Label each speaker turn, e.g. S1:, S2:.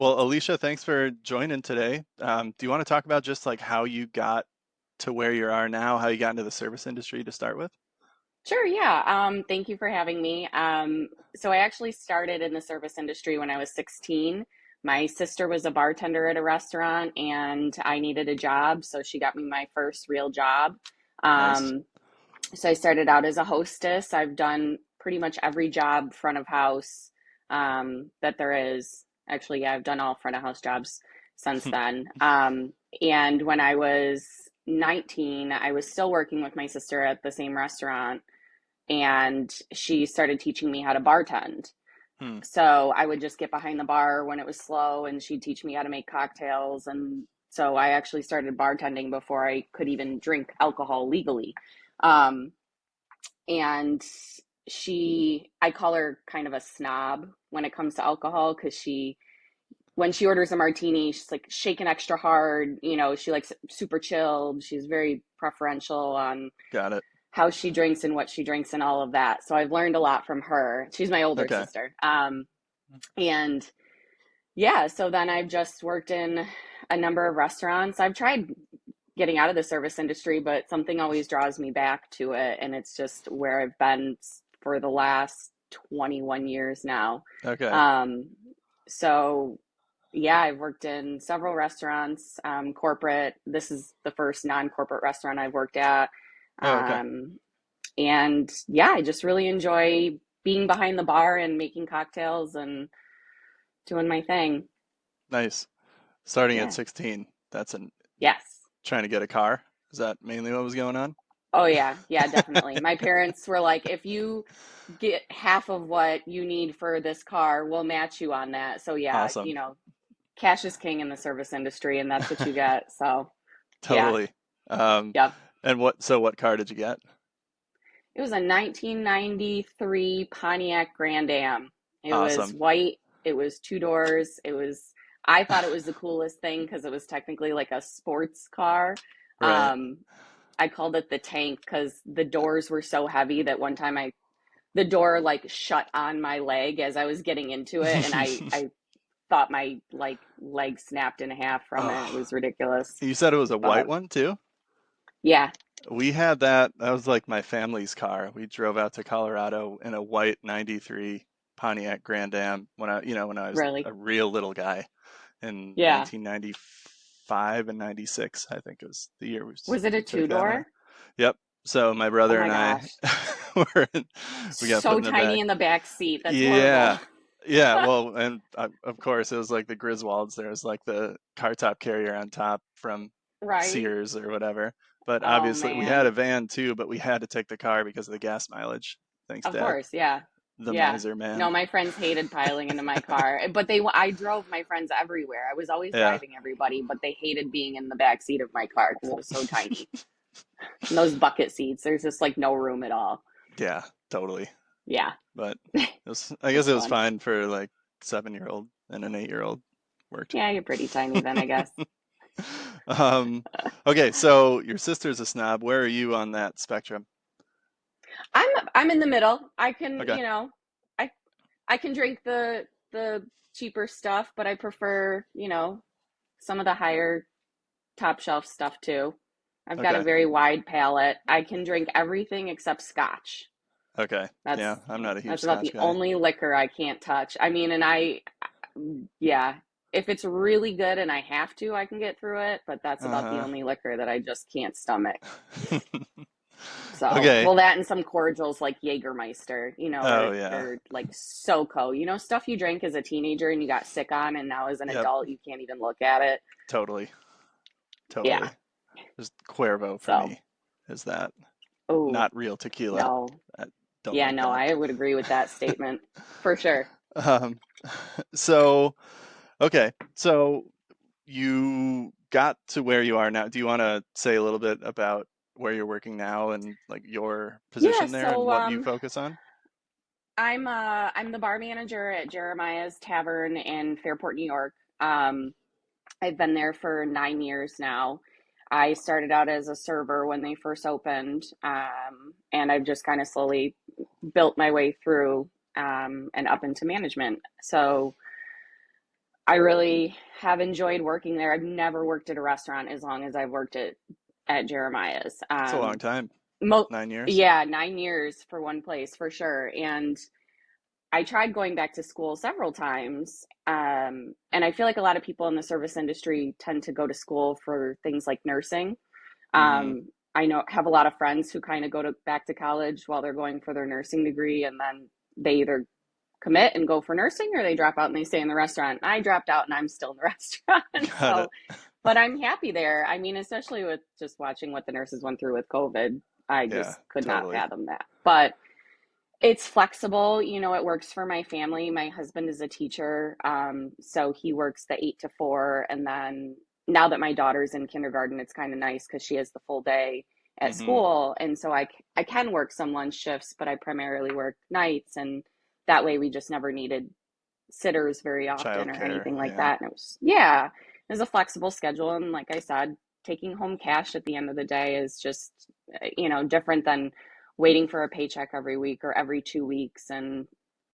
S1: Well, Alicia, thanks for joining today. Do you want to talk about just like how you got to where you are now, how you got into the service industry to start with?
S2: Sure, yeah. Thank you for having me. So I actually started in the service industry when I was 16. My sister was a bartender at a restaurant and I needed a job, so she got me my first real job.
S1: Nice.
S2: Um, so I started out as a hostess. I've done pretty much every job front of house that there is. Actually, yeah, I've done all front of house jobs since then. And when I was 19, I was still working with my sister at the same restaurant and she started teaching me how to bartend.
S1: Hmm.
S2: So I would just get behind the bar when it was slow and she'd teach me how to make cocktails. And so I actually started bartending before I could even drink alcohol legally. Um, and I call her kind of a snob when it comes to alcohol because when she orders a martini, she's like shaking extra hard. She likes it super chilled. She's very preferential on
S1: Got it.
S2: how she drinks and what she drinks and all of that. So I've learned a lot from her. She's my older
S1: Okay.
S2: sister. And yeah, so then I've just worked in a number of restaurants. I've tried getting out of the service industry, but something always draws me back to it. And it's just where I've been for the last 21 years now.
S1: Okay.
S2: Um, so yeah, I've worked in several restaurants, corporate. This is the first non-corporate restaurant I've worked at.
S1: Oh, okay.
S2: Um, and yeah, I just really enjoy being behind the bar and making cocktails and doing my thing.
S1: Nice. Starting at
S2: Yeah.
S1: 16, that's an
S2: Yes.
S1: trying to get a car. Is that mainly what was going on?
S2: Oh yeah. Yeah, definitely. My parents were like, if you get half of what you need for this car, we'll match you on that. So yeah,
S1: Awesome.
S2: cash is king in the service industry and that's what you get. So yeah.
S1: Totally. Um,
S2: Yep.
S1: and what car did you get?
S2: It was a 1993 Pontiac Grand Am. It was
S1: Awesome.
S2: white. It was two doors. I thought it was the coolest thing because it was technically like a sports car.
S1: Right.
S2: Um, I called it the tank because the doors were so heavy that one time the door like shut on my leg as I was getting into it. And I thought my like leg snapped in half from it. It
S1: Oh,
S2: was ridiculous.
S1: you said it was a white
S2: But
S1: one too?
S2: yeah.
S1: We had that. That was like my family's car. We drove out to Colorado in a white 93 Pontiac Grand Am when I was
S2: Really.
S1: a real little guy in
S2: Yeah.
S1: 1995 and 96, I think it was the year
S2: Was it a
S1: we took
S2: two
S1: that one.
S2: door?
S1: Yep. So my
S2: Oh
S1: brother
S2: my
S1: and I
S2: gosh.
S1: we got put
S2: So
S1: in the
S2: tiny
S1: back.
S2: in the back seat. That's horrible.
S1: Yeah. Yeah, well, and of course it was like the Griswolds. There was like the car top carrier on top from
S2: Right?
S1: Sears or whatever. But
S2: Oh
S1: obviously we had
S2: man.
S1: a van too, but we had to take the car because of the gas mileage. Thanks,
S2: Of
S1: Dad.
S2: course, yeah.
S1: The
S2: Yeah.
S1: miser
S2: No,
S1: man.
S2: my friends hated piling into my car, but I drove my friends everywhere. I was always
S1: Yeah.
S2: driving everybody, but they hated being in the back seat of my car because it was so tiny. And those bucket seats, there's just like no room at all.
S1: Yeah, totally.
S2: Yeah,
S1: But I guess
S2: it's
S1: it was
S2: fun.
S1: fine for like 7-year-old and an 8-year-old. Worked.
S2: Yeah, you're pretty tiny then, I guess.
S1: Um, okay, so your sister's a snob. Where are you on that spectrum?
S2: I'm in the middle. I can,
S1: Okay.
S2: I I can drink the cheaper stuff, but I prefer, some of the higher top shelf stuff too. I've got a
S1: Okay.
S2: very wide palate. I can drink everything except scotch.
S1: Okay.
S2: That's
S1: Yeah, I'm not a huge
S2: that's about
S1: Scotch
S2: the
S1: guy.
S2: only liquor I can't touch. I mean, yeah, if it's really good and I have to, I can get through it, but that's about the
S1: Uh-huh.
S2: only liquor that I just can't stomach. So,
S1: Okay.
S2: well, that and some cordials like Jägermeister,
S1: Oh yeah.
S2: or like SoCo, stuff you drank as a teenager and you got sick on, and now as an
S1: Yep.
S2: adult, you can't even look at it.
S1: Totally.
S2: Yeah.
S1: Totally. Just Cuervo for
S2: So,
S1: me is that
S2: oh,
S1: not real tequila.
S2: no.
S1: I don't
S2: Yeah,
S1: like
S2: no,
S1: that.
S2: I would agree with that statement for sure.
S1: Um, so okay. So you got to where you are now. Do you want to say a little bit about where you're working now and like your
S2: Yeah,
S1: position there and
S2: so
S1: what you focus on?
S2: I'm the bar manager at Jeremiah's Tavern in Fairport, New York. Um, I've been there for 9 years now. I started out as a server when they first opened, and I've just kind of slowly built my way through and up into management. So I really have enjoyed working there. I've never worked at a restaurant as long as I've worked at Jeremiah's.
S1: That's a long time.
S2: Mo
S1: 9 years.
S2: yeah, 9 years for one place for sure. And I tried going back to school several times. And I feel like a lot of people in the service industry tend to go to school for things like nursing.
S1: Mm-hmm.
S2: I know have a lot of friends who kind of go to back to college while they're going for their nursing degree, and then they either commit and go for nursing or they drop out and they stay in the restaurant. I dropped out and I'm still in the restaurant.
S1: Got
S2: So,
S1: it.
S2: but I'm happy there. I mean, especially with just watching what the nurses went through with COVID, I
S1: Yeah,
S2: just could not
S1: totally.
S2: fathom that. But it's flexible, it works for my family. My husband is a teacher, so he works the 8 to 4. And then now that my daughter's in kindergarten, it's kind of nice because she has the full day at
S1: Mm-hmm.
S2: school. And so I can work some lunch shifts, but I primarily work nights. And that way we just never needed sitters very often or
S1: Childcare.
S2: anything like
S1: Yeah.
S2: that. And it was a flexible schedule. And like I said, taking home cash at the end of the day is just, different than waiting for a paycheck every week or every 2 weeks. And